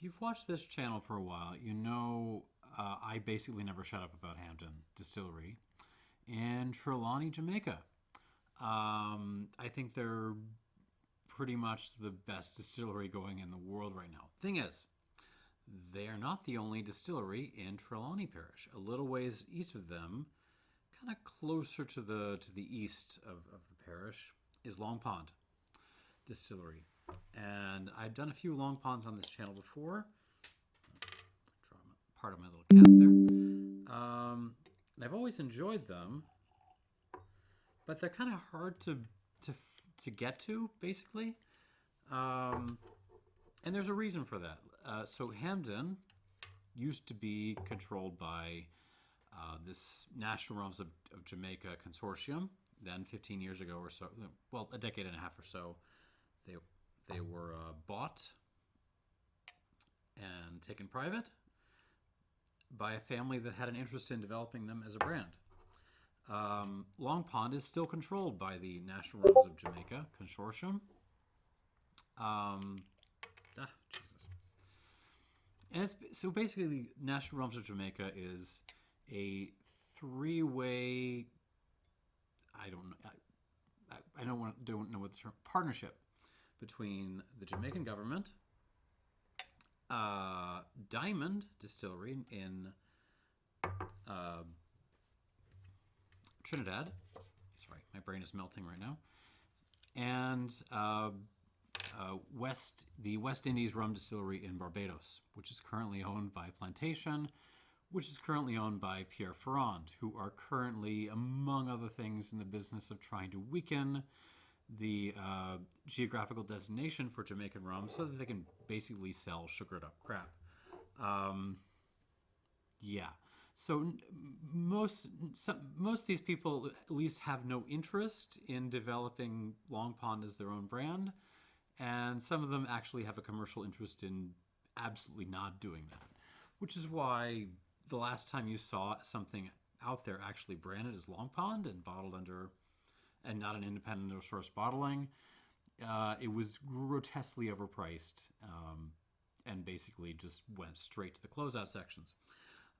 If you've watched this channel for a while, you know I basically never shut up about Hampton Distillery in Trelawney, Jamaica. I think they're pretty much the best distillery going in the world right now. Thing is, they are not the only distillery in Trelawney Parish. A little ways east of them, kind of closer to the east of the parish, is Long Pond Distillery. And I've done a few Long Ponds on this channel before. Draw part of my little cap there. And I've always enjoyed them, but they're kind of hard to get to, basically. And there's a reason for that. So Hampden used to be controlled by this National Rums of Jamaica consortium. Then 15 years ago or so, well, a decade and a half or so, they were bought and taken private by a family that had an interest in developing them as a brand. Long Pond is still controlled by the National Rums of Jamaica consortium. Jesus. And so basically, National Rums of Jamaica is a three-way. I don't know what the term partnership between the Jamaican government, Diamond Distillery in Trinidad. Sorry, my brain is melting right now. And the West Indies Rum Distillery in Barbados, which is currently owned by Plantation, which is currently owned by Pierre Ferrand, who are currently, among other things, in the business of trying to weaken the geographical designation for Jamaican rum so that they can basically sell sugared up crap. Yeah. So most of these people at least have no interest in developing Long Pond as their own brand, and some of them actually have a commercial interest in absolutely not doing that, which is why the last time you saw something out there actually branded as Long Pond and bottled under, and not an independent or source bottling, it was grotesquely overpriced and basically just went straight to the closeout sections.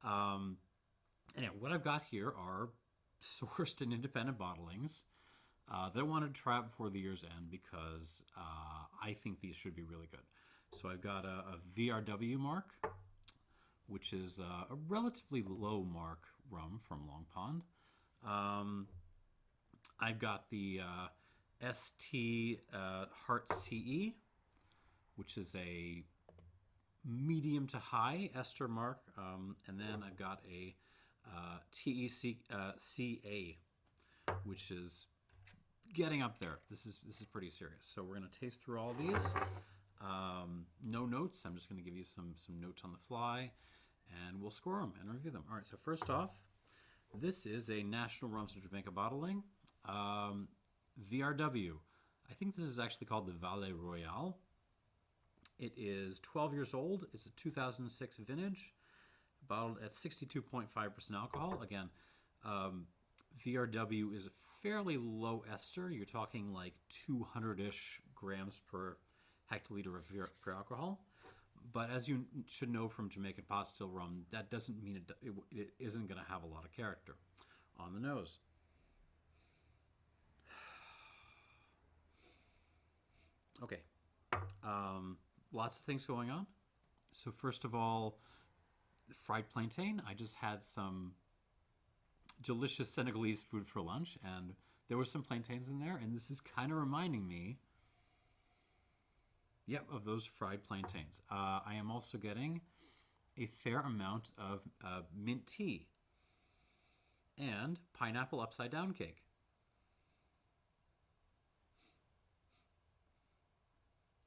Anyway, what I've got here are sourced and independent bottlings that I wanted to try out before the year's end because I think these should be really good. So I've got a VRW mark, which is a relatively low mark rum from Long Pond. I've got the STCE, which is a medium to high ester mark, and then I've got a TECA, which is getting up there. This is pretty serious. So we're going to taste through all these. No notes. I'm just going to give you some notes on the fly, and we'll score them and review them. All right. So first off, this is a National Rums of Jamaica bottling, VRW. I think this is actually called the Vale Royal. It is 12 years old. It's a 2006 vintage, bottled at 62.5% alcohol. Again, VRW is a fairly low ester. You're talking like 200-ish grams per hectoliter of pure alcohol. But as you should know from Jamaican pot still rum, that doesn't mean it isn't going to have a lot of character on the nose. Okay. Lots of things going on. So first of all, fried plantain. I just had some delicious Senegalese food for lunch, and there were some plantains in there, and this is kind of reminding me, of those fried plantains. I am also getting a fair amount of mint tea and pineapple upside down cake.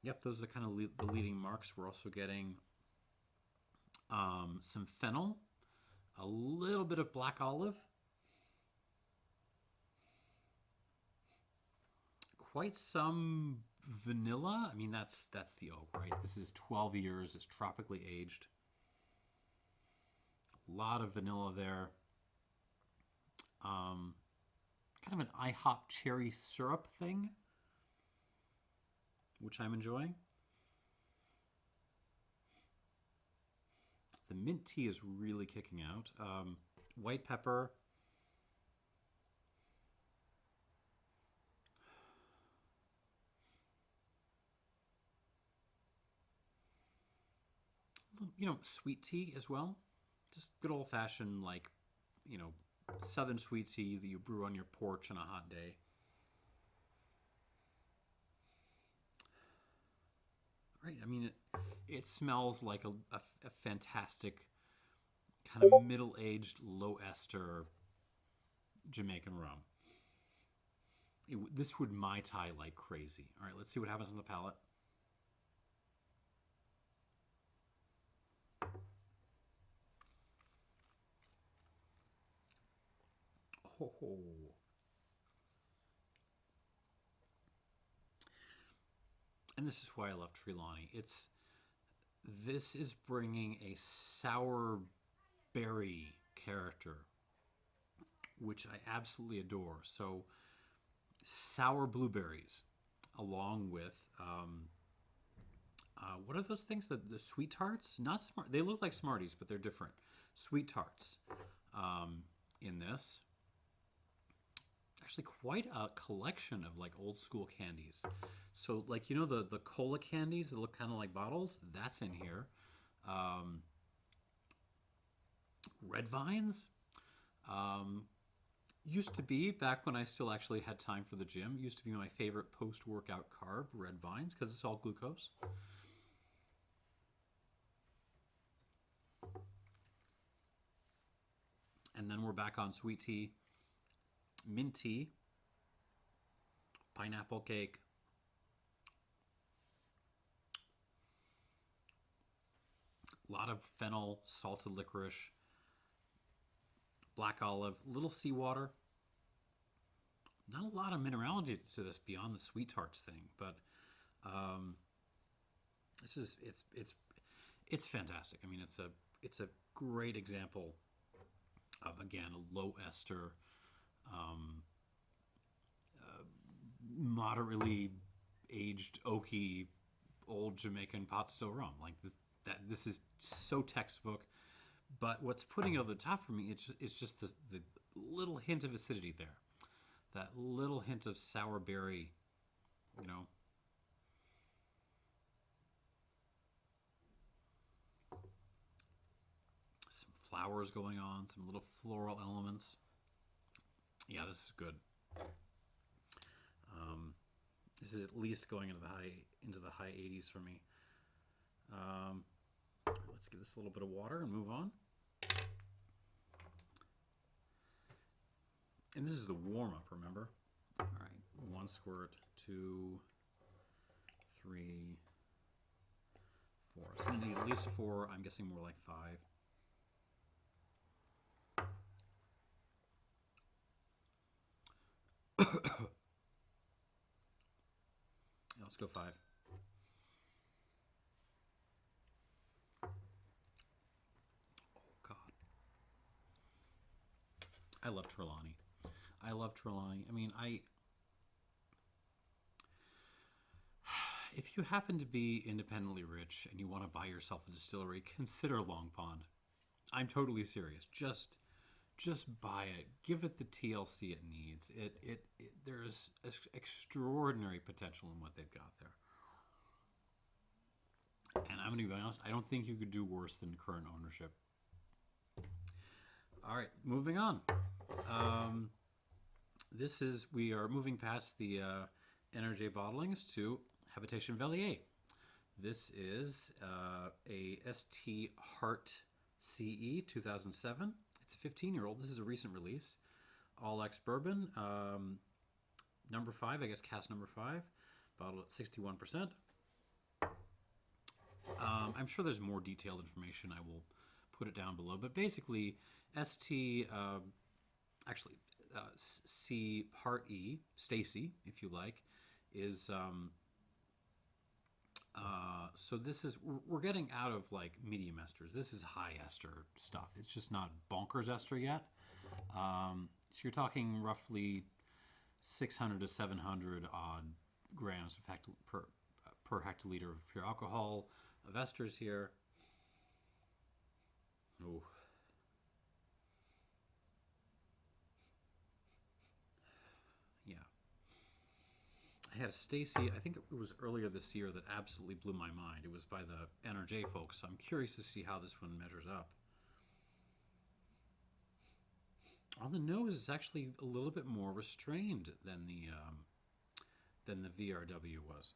Yep, those are kind of the leading marks. We're also getting some fennel, a little bit of black olive, quite some vanilla. I mean, that's the oak, right? This is 12 years. It's tropically aged. A lot of vanilla there. Kind of an IHOP cherry syrup thing, which I'm enjoying. mint tea is really kicking out. White pepper. Sweet tea as well. Just good old-fashioned, like, southern sweet tea that you brew on your porch on a hot day. Right, I mean, it smells like a fantastic kind of middle-aged, low-ester Jamaican rum. This would Mai Tai like crazy. All right, let's see what happens on the palate. Oh. And this is why I love Trelawney. This is bringing a sour berry character, which I absolutely adore. So sour blueberries, along with what are those things? The sweet tarts? Not smart. They look like Smarties, but they're different. Sweet tarts in this. Actually, quite a collection of like old school candies. So like, the cola candies that look kind of like bottles, that's in here. Red vines used to be, back when I still actually had time for the gym, used to be my favorite post-workout carb, red vines, because it's all glucose. And then we're back on sweet tea, mint tea, pineapple cake, a lot of fennel, salted licorice, black olive, little seawater. Not a lot of minerality to this beyond the sweet tarts thing, but it's fantastic. I mean, it's a great example of, again, a low ester, moderately aged oaky old Jamaican pot still rum. Like this is so textbook. But what's putting it over the top for me, it's just the little hint of acidity there. That little hint of sour berry, Some flowers going on, some little floral elements. Yeah, this is good. This is at least going into the high 80s for me. Let's give this a little bit of water and move on. And this is the warm-up, remember? All right, 1 squirt, 2, 3, 4. So you need at least 4. I'm guessing more like 5. Let's go 5. Oh, God. I love Trelawney. I mean, if you happen to be independently rich and you want to buy yourself a distillery, consider Long Pond. I'm totally serious. Just buy it. Give it the TLC it needs. There's extraordinary potential in what they've got there. And I'm going to be honest, I don't think you could do worse than current ownership. All right, moving on. We are moving past the NRJ bottlings to Habitation Velier. This is a STCE 2007. It's a 15-year-old. This is a recent release. All ex-Bourbon. Number 5, I guess cask number 5. Bottled at 61%. I'm sure there's more detailed information. I will put it down below. But basically, C Part E, Stacy, if you like, is... so this is, we're getting out of like medium esters. This is high ester stuff. It's just not bonkers ester yet. So you're talking roughly 600 to 700 odd grams of per hectoliter of pure alcohol of esters here. Oh, yeah. I had a Stacy, I think it was earlier this year, that absolutely blew my mind. It was by the NRJ folks, so I'm curious to see how this one measures up. On the nose, it's actually a little bit more restrained than the VRW was.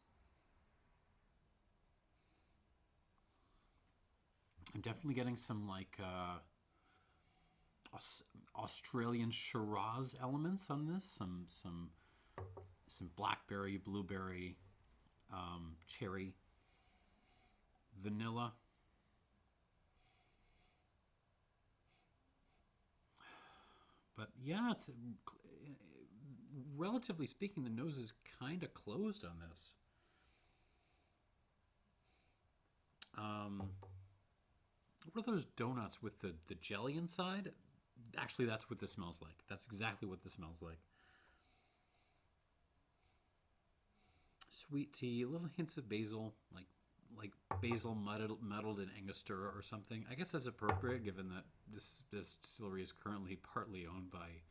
I'm definitely getting some like Australian Shiraz elements on this. Some blackberry, blueberry, cherry, vanilla. But yeah, it's relatively speaking, the nose is kind of closed on this. What are those donuts with the jelly inside? Actually, that's what this smells like. That's exactly what this smells like. Sweet tea, little hints of basil, like basil muddled in Angostura or something. I guess that's appropriate given that this distillery is currently partly owned by.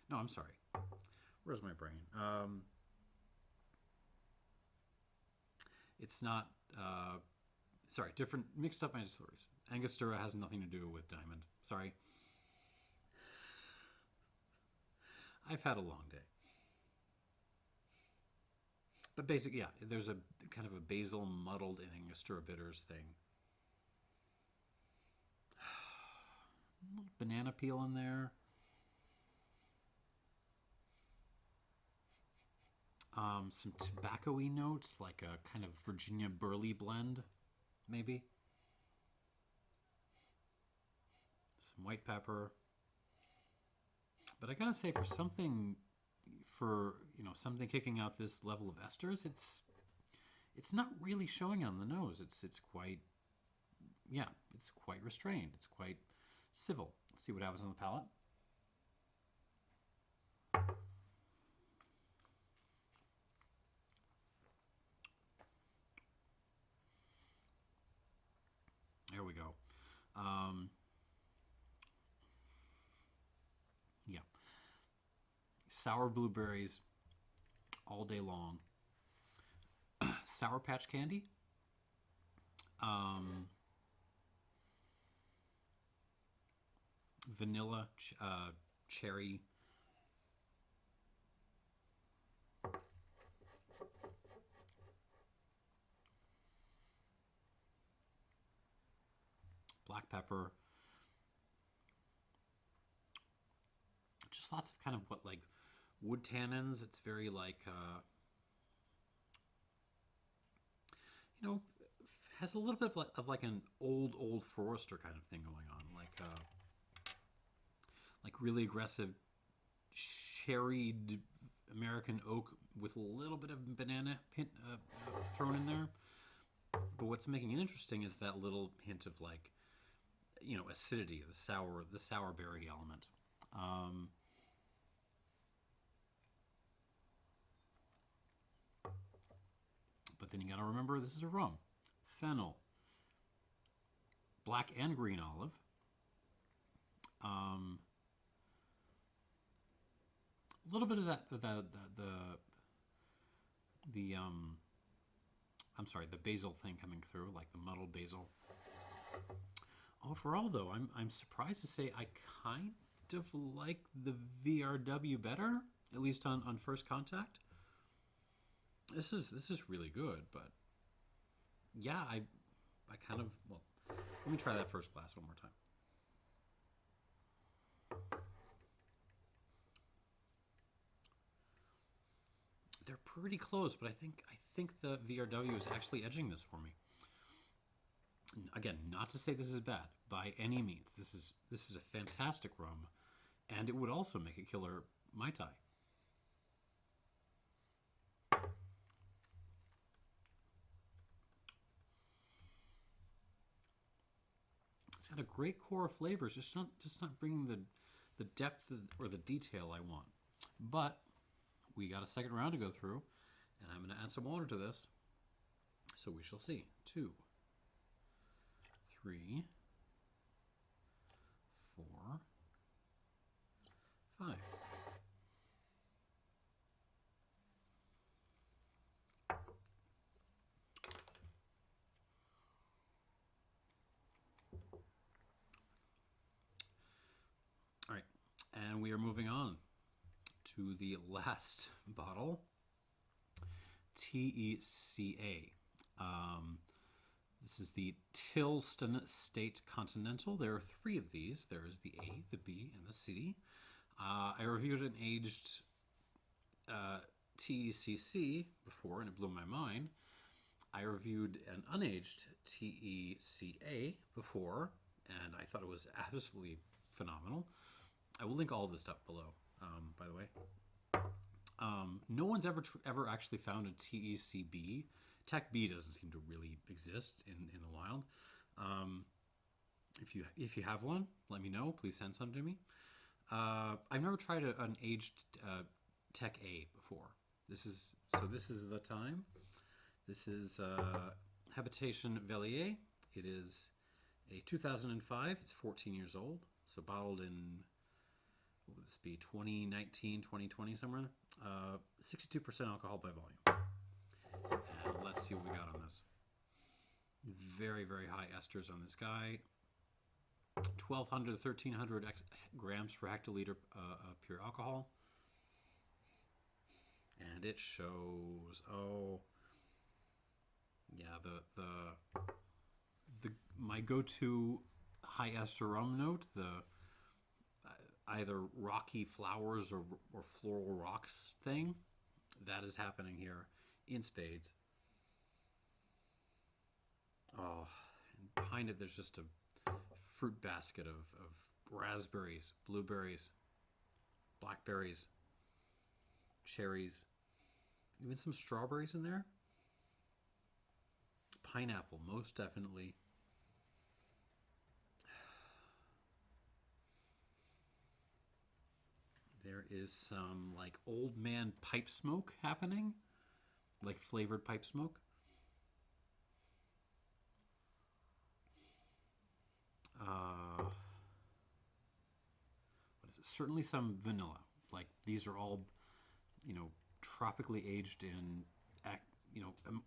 No, I'm sorry. Where's my brain? It's not. Sorry, different, mixed up my distilleries. Angostura has nothing to do with Diamond. Sorry. I've had a long day. But basically, yeah, there's a kind of a basil muddled in Angostura bitters thing. A little banana peel in there. Some tobacco-y notes, like a kind of Virginia burley blend, maybe. Some white pepper. But I gotta say, for something, something kicking out this level of esters, it's not really showing on the nose. It's quite, yeah, it's quite restrained. It's quite civil. Let's see what happens on the palate. There we go. Yeah. Sour blueberries all day long. Sour Patch candy. Vanilla, cherry. Black pepper. Just lots of kind of what, like wood tannins. It's very like, has a little bit of like an old Forester kind of thing going on. Like really aggressive cherried American oak with a little bit of banana thrown in there. But what's making it interesting is that little hint of like, acidity, the sour berry element. But then you got to remember this is a rum, fennel, black and green olive. A little bit of that the basil thing coming through, like the muddled basil. Overall, though, I'm surprised to say I kind of like the VRW better, at least on first contact. This is really good, but yeah, I kind of, well, let me try that first glass one more time. They're pretty close, but I think the VRW is actually edging this for me. Again, not to say this is bad by any means. This is a fantastic rum, and it would also make a killer Mai Tai. It's got a great core of flavors, just not bringing the depth or the detail I want. But we got a second round to go through, and I'm going to add some water to this. So we shall see. 2, 3, 4, 5. All right, and we are moving on to the last bottle, TECA. This is the Tilston State Continental. There are 3 of these. There is the A, the B, and the C. I reviewed an aged TECC before, and it blew my mind. I reviewed an unaged TECA before, and I thought it was absolutely phenomenal. I will link all of this stuff below, by the way. No one's ever actually found a TECB. Tech B doesn't seem to really exist in the wild. If you have one, let me know. Please send some to me. I've never tried an aged Tech A before. This is the time. This is Habitation Velier. It is a 2005. It's 14 years old. So bottled in, what would this be, 2019, 2020, somewhere. 62% alcohol by volume. And let's see what we got on this. Very, very high esters on this guy. 1,200 to 1,300 grams per hectoliter pure alcohol. And it shows, oh, yeah, my go-to high ester rum note, the either rocky flowers or floral rocks thing, that is happening here in spades. Oh, and behind it there's just a fruit basket of raspberries, blueberries, blackberries, cherries, even some strawberries in there. Pineapple, most definitely. There is some like old man pipe smoke happening, like flavored pipe smoke. What is it? Certainly some vanilla. Like these are all, tropically aged in,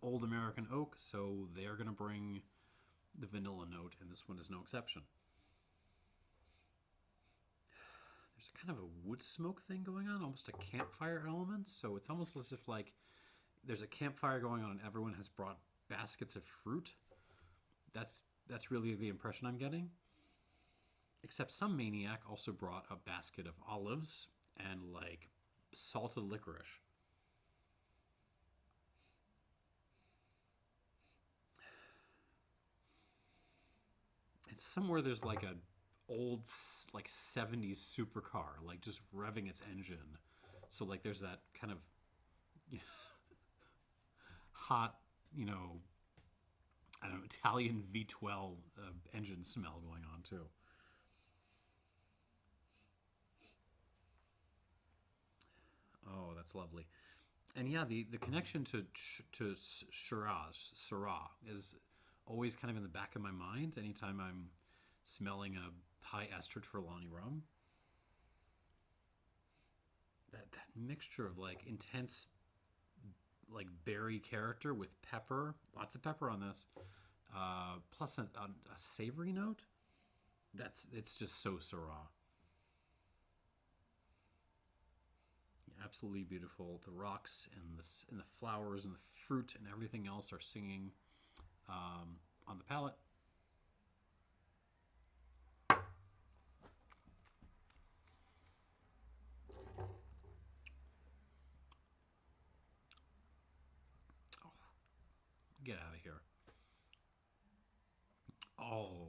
old American oak, so they are going to bring the vanilla note, and this one is no exception. There's a kind of a wood smoke thing going on, almost a campfire element. So it's almost as if like there's a campfire going on and everyone has brought baskets of fruit. That's really the impression I'm getting. Except some maniac also brought a basket of olives and like salted licorice. And somewhere there's like a old like 70s supercar, like just revving its engine. So like there's that kind of hot, I don't know, Italian V12 engine smell going on too. Oh, that's lovely. And yeah, the connection to Syrah is always kind of in the back of my mind anytime I'm smelling a high ester Trelawney rum. That mixture of like intense like berry character with pepper, lots of pepper on this, plus a savory note. It's just so Syrah. Absolutely beautiful. The rocks and the flowers and the fruit and everything else are singing on the palate. Oh, get out of here. Oh,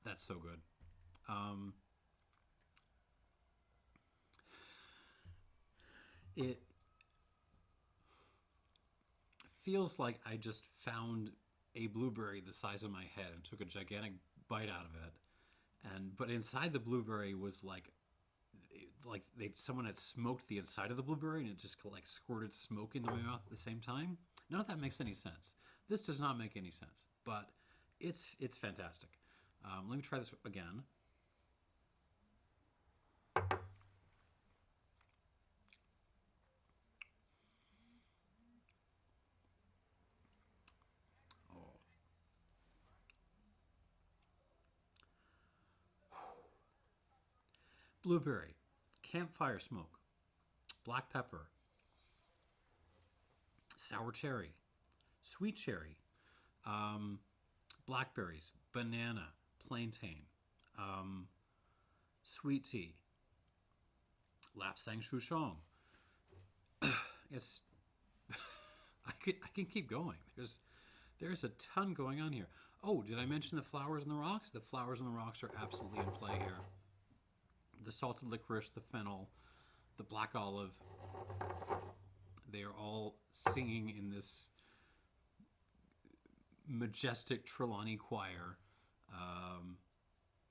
that's so good. It feels like I just found a blueberry the size of my head and took a gigantic bite out of it. But inside the blueberry was like like someone had smoked the inside of the blueberry and it just like squirted smoke into my mouth at the same time. None of that makes any sense. This does not make any sense, but it's fantastic. Let me try this again. Oh. Blueberry, campfire smoke, black pepper, sour cherry, sweet cherry, blackberries, banana, plantain, sweet tea, lapsang souchong. It's I can keep going. There's a ton going on here. Oh, did I mention the flowers and the rocks? The flowers and the rocks are absolutely in play here. The salted licorice, the fennel, the black olive. They are all singing in this majestic Trelawney choir.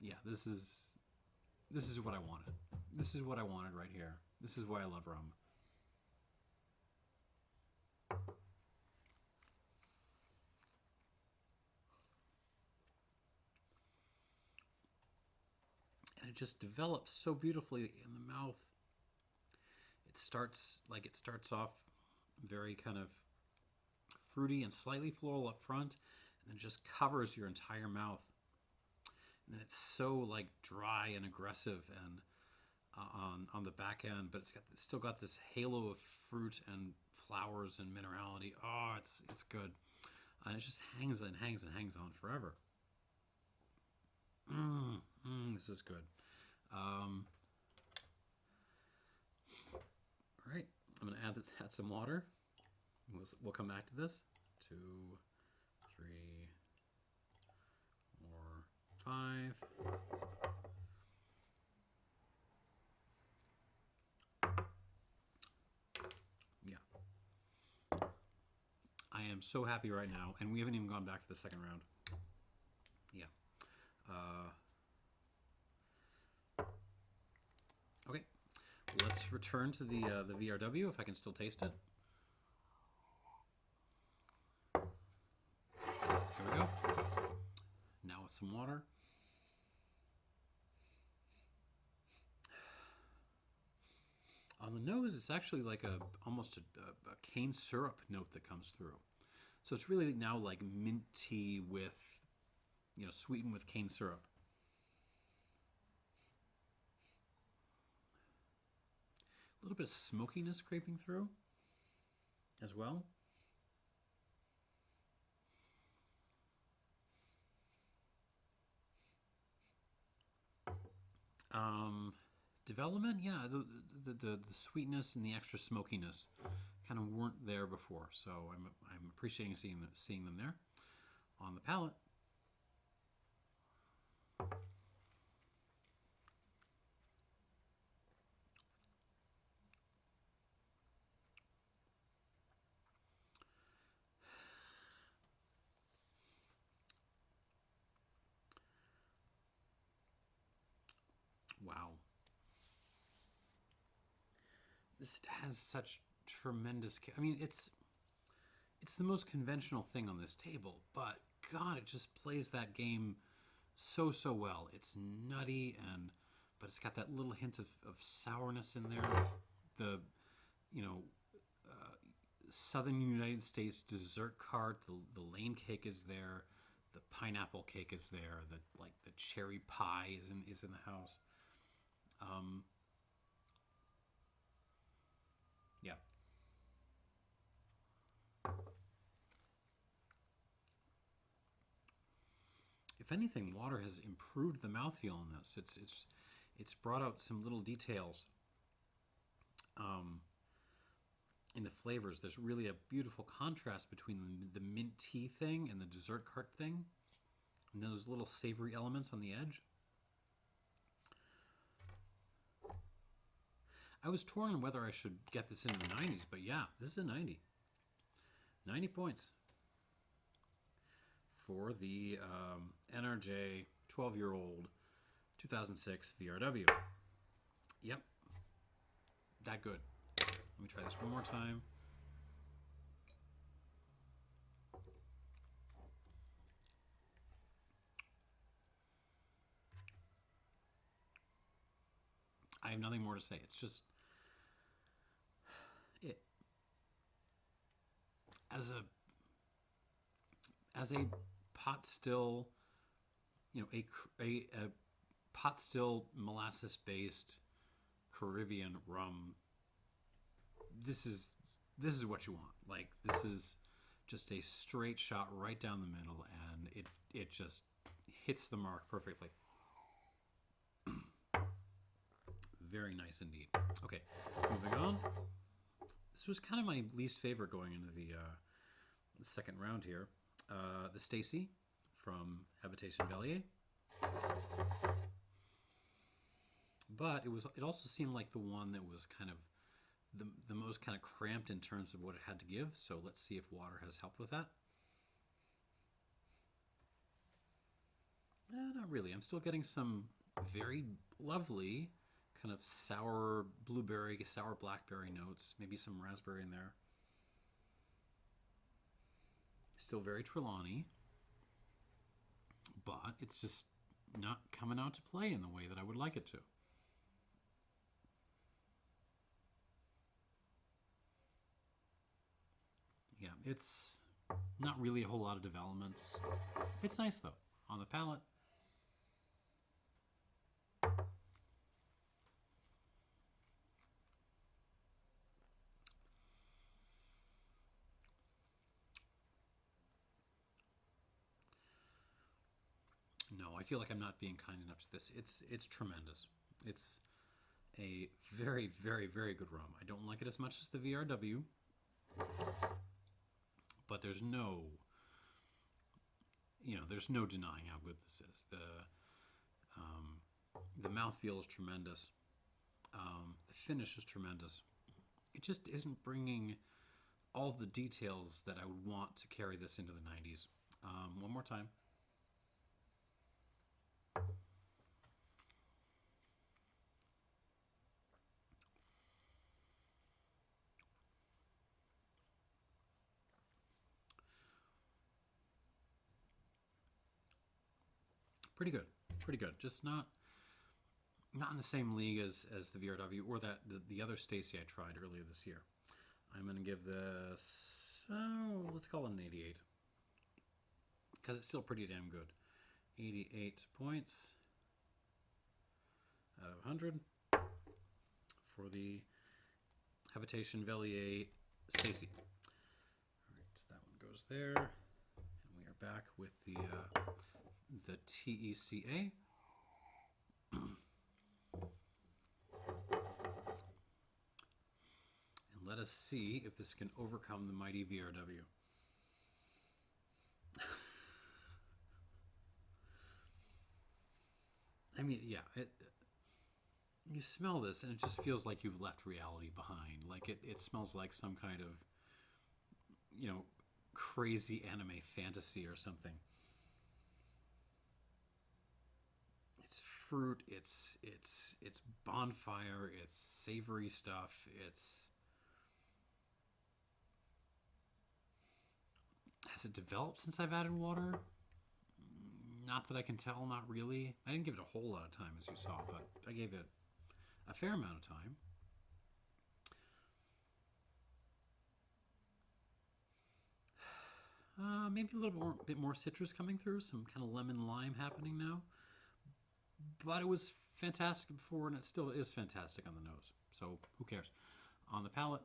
Yeah, this is what I wanted. This is what I wanted right here. This is why I love rum. And it just develops so beautifully in the mouth. It starts off very kind of fruity and slightly floral up front, and then just covers your entire mouth. And then it's so like dry and aggressive and on the back end, but it's still got this halo of fruit and flowers and minerality. Oh, it's good, and it just hangs and hangs and hangs on forever. This is good. All right, I'm gonna add some water. We'll come back to this. 2, 3, 4, 5. Yeah. I am so happy right now, and we haven't even gone back for the second round. Yeah. Okay. Let's return to the VRW if I can still taste it. Here we go. Now with some water. On the nose, it's actually like almost a cane syrup note that comes through. So it's really now like mint tea with, sweetened with cane syrup. A little bit of smokiness creeping through as well. Development, yeah, the sweetness and the extra smokiness kind of weren't there before, so I'm appreciating seeing them there on the palate. Wow. This has such tremendous... I mean, it's the most conventional thing on this table, but God, it just plays that game so well. It's nutty, but it's got that little hint of sourness in there. The, Southern United States dessert cart, the lane cake is there, the pineapple cake is there, the cherry pie is in the house. Yeah. If anything, water has improved the mouthfeel in this. It's brought out some little details in the flavors. There's really a beautiful contrast between the mint tea thing and the dessert cart thing, and those little savory elements on the edge. I was torn on whether I should get this into the 90s, but yeah, this is a 90. 90 points for the NRJ 12-year-old 2006 VRW. Yep. that good. Let me try this one more time. I have nothing more to say. It's just it as a pot still, a pot still molasses based Caribbean rum. This is what you want. Like, this is just a straight shot right down the middle, and it just hits the mark perfectly. Very nice indeed. Okay, moving on. This was kind of my least favorite going into the second round here. The Stacy from Habitation Velier. But it also seemed like the one that was kind of the most kind of cramped in terms of what it had to give. So let's see if water has helped with that. Not really. I'm still getting some very lovely kind of sour blueberry, sour blackberry notes. Maybe some raspberry in there. Still very Trelawney. But it's just not coming out to play in the way that I would like it to. Yeah, it's not really a whole lot of development. It's nice, though, on the palate. No, I feel like I'm not being kind enough to this. It's tremendous. It's a very, very, very good rum. I don't like it as much as the VRW, but there's no denying how good this is. The mouthfeel is tremendous. The finish is tremendous. It just isn't bringing all the details that I would want to carry this into the 90s. One more time. Pretty good. Pretty good. Just not in the same league as the VRW or that the other Stacy I tried earlier this year. I'm going to give this, let's call it an 88. Because it's still pretty damn good. 88 points out of 100 for the Habitation Velier Stacy. All right, so that one goes there. And we are back with the TECA. And let us see if this can overcome the mighty VRW. I mean, yeah, you smell this and it just feels like you've left reality behind. Like it smells like some kind of, crazy anime fantasy or something. It's fruit, it's bonfire, it's savory stuff, has it developed since I've added water? Not that I can tell, not really. I didn't give it a whole lot of time, as you saw, but I gave it a fair amount of time. Maybe a little bit more citrus coming through, some kind of lemon lime happening now. But it was fantastic before, and it still is fantastic on the nose. So who cares? On the palate,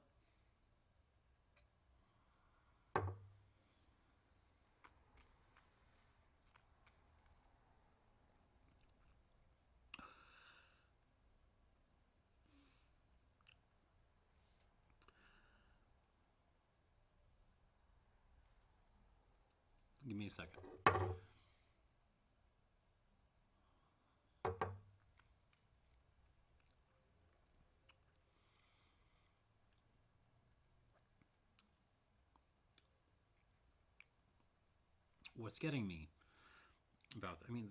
give me a second. What's getting me about, I mean,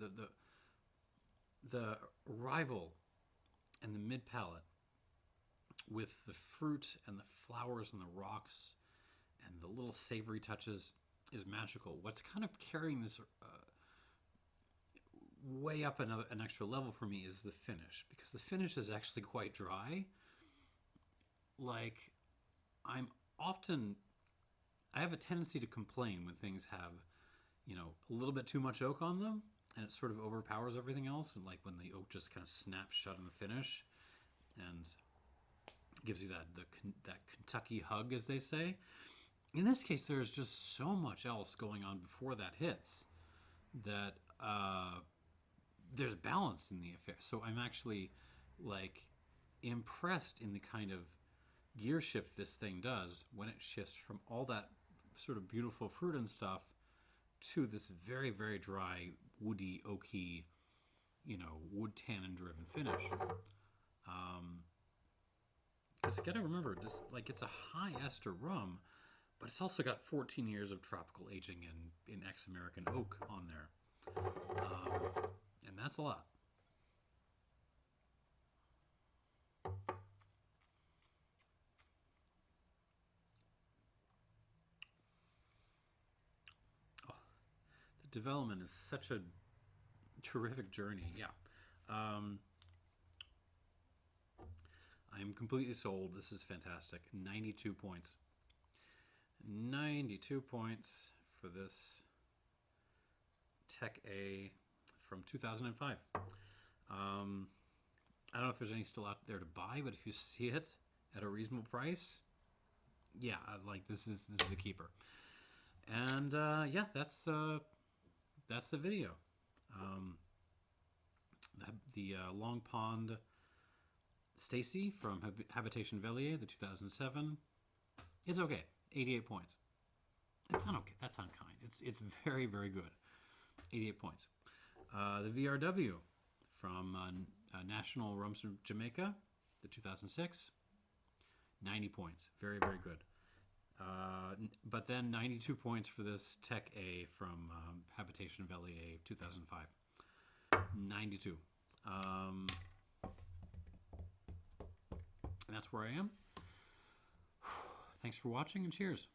the arrival and the mid palate with the fruit and the flowers and the rocks and the little savory touches is magical. What's kind of carrying this way up an extra level for me is the finish, because the finish is actually quite dry. Like, I have a tendency to complain when things have, a little bit too much oak on them, and it sort of overpowers everything else, and like when the oak just kind of snaps shut in the finish and gives you that Kentucky hug, as they say. In this case, there's just so much else going on before that hits that there's balance in the affair. So I'm actually like impressed in the kind of gear shift this thing does when it shifts from all that sort of beautiful fruit and stuff to this very, very dry, woody, oaky, wood tannin driven finish. Because you gotta remember, this, like, it's a high ester rum, but it's also got 14 years of tropical aging in ex-American oak on there. And that's a lot. Oh, the development is such a terrific journey. Yeah. I'm completely sold. This is fantastic. 92 points. 92 points for this TECA from 2005. I don't know if there's any still out there to buy, but if you see it at a reasonable price, yeah, like this is a keeper. And yeah, that's the video. The Long Pond Stacy from Habitation Velier, the 2007. It's okay. 88 points. It's not okay. That's unkind. It's very, very good. 88 points. The VRW from National Rums of Jamaica, the 2006. 90 points. Very, very good. But then 92 points for this TECA from Habitation Velier, 2005. 92. And that's where I am. Thanks for watching, and cheers.